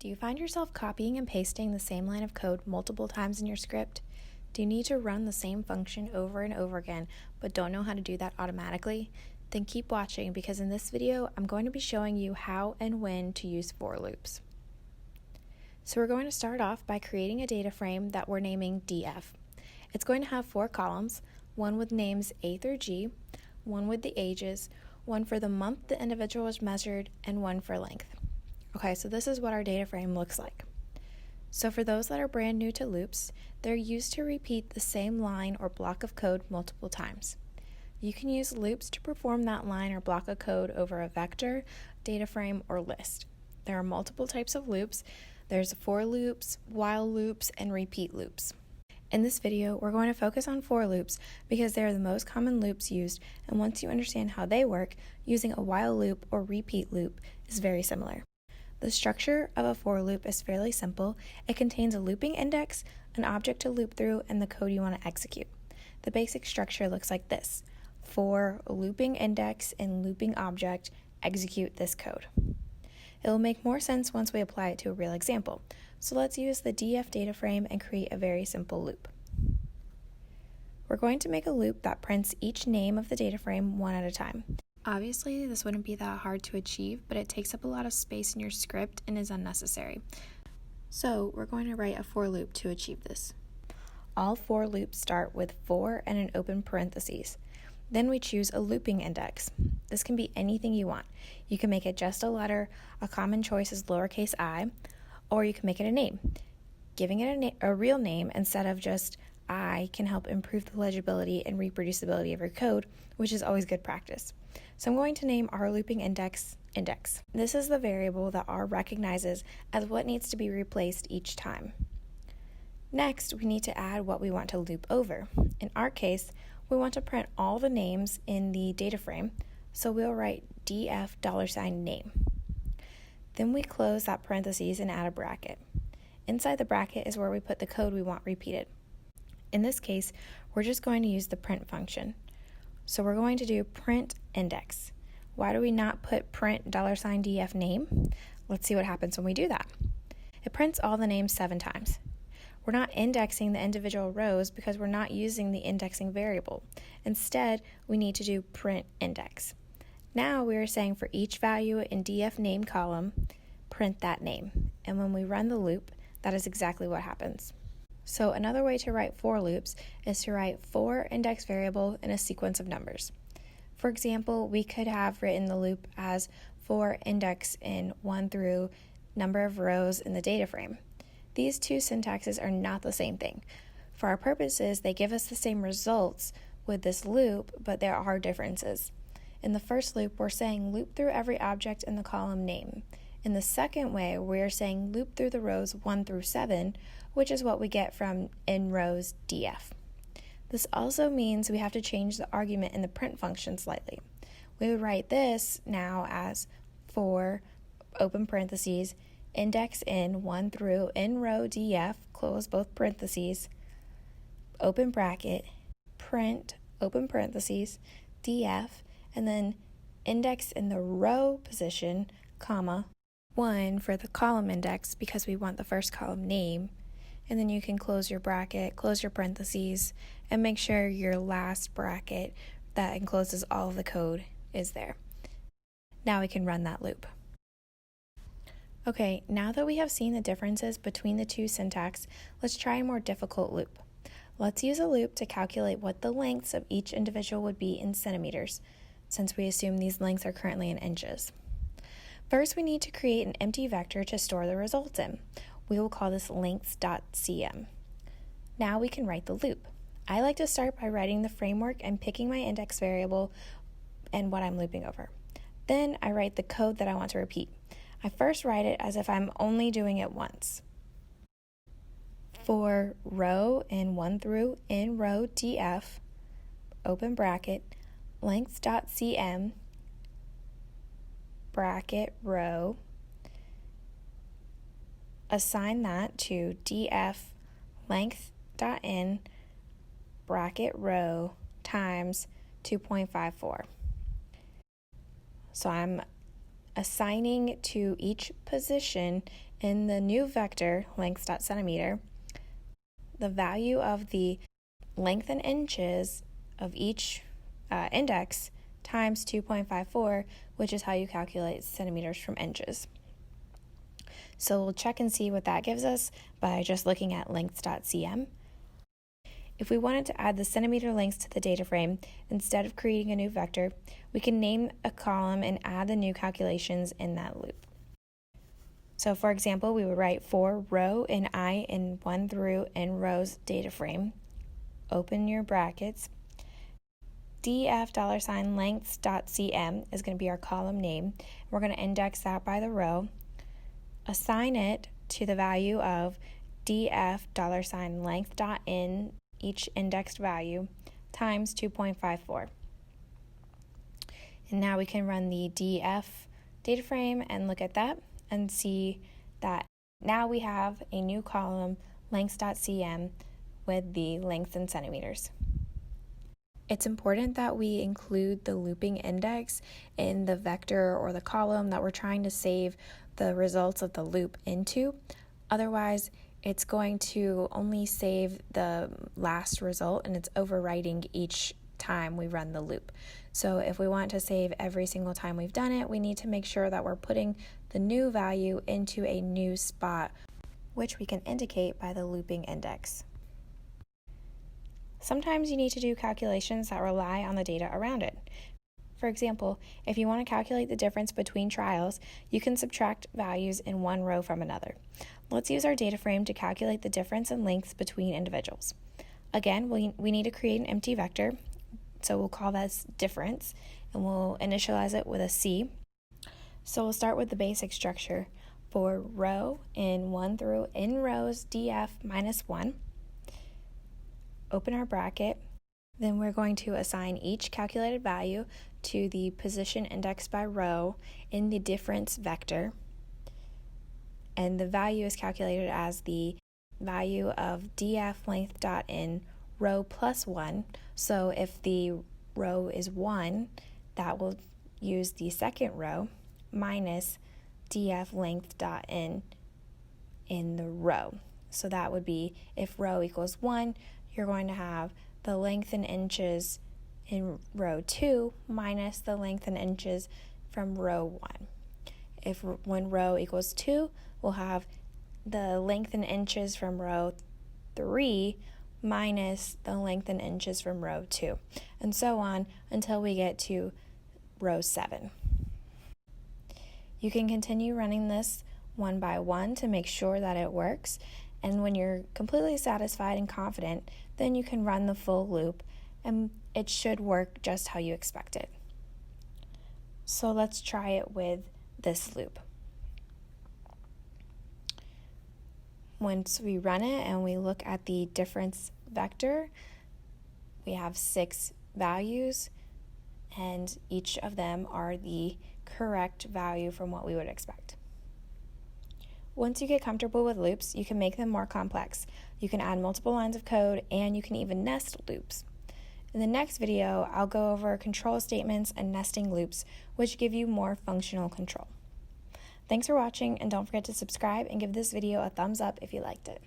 Do you find yourself copying and pasting the same line of code multiple times in your script? Do you need to run the same function over and over again, but don't know how to do that automatically? Then keep watching, because in this video, I'm going to be showing you how and when to use for loops. So we're going to start off by creating a data frame that we're naming df. It's going to have 4 columns, one with names A through G, one with the ages, one for the month the individual was measured, and one for length. Okay, so this is what our data frame looks like. So for those that are brand new to loops, they're used to repeat the same line or block of code multiple times. You can use loops to perform that line or block of code over a vector, data frame, or list. There are multiple types of loops. There's for loops, while loops, and repeat loops. In this video, we're going to focus on for loops because they are the most common loops used, and once you understand how they work, using a while loop or repeat loop is very similar. The structure of a for loop is fairly simple. It contains a looping index, an object to loop through, and the code you want to execute. The basic structure looks like this: for looping index and looping object, execute this code. It will make more sense once we apply it to a real example. So let's use the df data frame and create a very simple loop. We're going to make a loop that prints each name of the data frame one at a time. Obviously, this wouldn't be that hard to achieve, but it takes up a lot of space in your script and is unnecessary. So we're going to write a for loop to achieve this. All for loops start with for and an open parentheses. Then we choose a looping index. This can be anything you want. You can make it just a letter, a common choice is lowercase I, or you can make it a name. Giving it a real name instead of just I can help improve the legibility and reproducibility of your code, which is always good practice. So I'm going to name our looping index index. This is the variable that R recognizes as what needs to be replaced each time. Next, we need to add what we want to loop over. In our case, we want to print all the names in the data frame, so we'll write df $name. Then we close that parentheses and add a bracket. Inside the bracket is where we put the code we want repeated. In this case, we're just going to use the print function. So we're going to do print index. Why do we not put print $df name? Let's see what happens when we do that. It prints all the names 7 times. We're not indexing the individual rows because we're not using the indexing variable. Instead, we need to do print index. Now we are saying for each value in df name column, print that name. And when we run the loop, that is exactly what happens. So another way to write for loops is to write for index variable in a sequence of numbers. For example, we could have written the loop as for index in 1 through number of rows in the data frame. These two syntaxes are not the same thing. For our purposes, they give us the same results with this loop, but there are differences. In the first loop, we're saying loop through every object in the column name. In the second way, we're saying loop through the rows 1 through 7, which is what we get from in rows df. This also means we have to change the argument in the print function slightly. We would write this now as for open parentheses index in 1 through in row df, close both parentheses, open bracket, print open parentheses df, and then index in the row position, comma, 1 for the column index because we want the first column name, and then you can close your bracket, close your parentheses, and make sure your last bracket that encloses all of the code is there. Now we can run that loop. Okay, now that we have seen the differences between the two syntax, let's try a more difficult loop. Let's use a loop to calculate what the lengths of each individual would be in centimeters, since we assume these lengths are currently in inches. First, we need to create an empty vector to store the results in. We will call this lengths.cm. Now we can write the loop. I like to start by writing the framework and picking my index variable and what I'm looping over. Then I write the code that I want to repeat. I first write it as if I'm only doing it once. For row in 1 through in row df, open bracket, lengths.cm, bracket row, assign that to df length.in, bracket row, times 2.54. So I'm assigning to each position In the new vector, lengths.centimeter, the value of the length in inches of each index times 2.54, which is how you calculate centimeters from inches. So we'll check and see what that gives us by just looking at lengths.cm. If we wanted to add the centimeter lengths to the data frame, instead of creating a new vector, we can name a column and add the new calculations in that loop. So for example, we would write for row in I in 1 through n rows data frame, open your brackets, df $lengths.cm is going to be our column name. We're going to index that by the row, assign it to the value of df $length.in, each indexed value, times 2.54. And now we can run the df data frame and look at that and see that now we have a new column, lengths.cm, with the length in centimeters. It's important that we include the looping index in the vector or the column that we're trying to save the results of the loop into. Otherwise, it's going to only save the last result and it's overwriting each time we run the loop. So if we want to save every single time we've done it, we need to make sure that we're putting the new value into a new spot, which we can indicate by the looping index. Sometimes you need to do calculations that rely on the data around it. For example, if you want to calculate the difference between trials, you can subtract values in one row from another. Let's use our data frame to calculate the difference in lengths between individuals. Again, we need to create an empty vector, so we'll call this difference, and we'll initialize it with a C. So we'll start with the basic structure for row in 1 through n rows df minus 1. Open our bracket, then we're going to assign each calculated value to the position indexed by row in the difference vector, and the value is calculated as the value of df length.in row plus 1. So if the row is 1, that will use the second row minus df length.in in the row. So that would be, if row equals 1, you're going to have the length in inches in row 2 minus the length in inches from row 1. When row equals 2, we'll have the length in inches from row 3 minus the length in inches from row 2, and so on until we get to row 7. You can continue running this one by one to make sure that it works, and when you're completely satisfied and confident, then you can run the full loop, and it should work just how you expect it. So let's try it with this loop. Once we run it and we look at the difference vector, we have 6 values, and each of them are the correct value from what we would expect. Once you get comfortable with loops, you can make them more complex. You can add multiple lines of code, and you can even nest loops. In the next video, I'll go over control statements and nesting loops, which give you more functional control. Thanks for watching, and don't forget to subscribe and give this video a thumbs up if you liked it.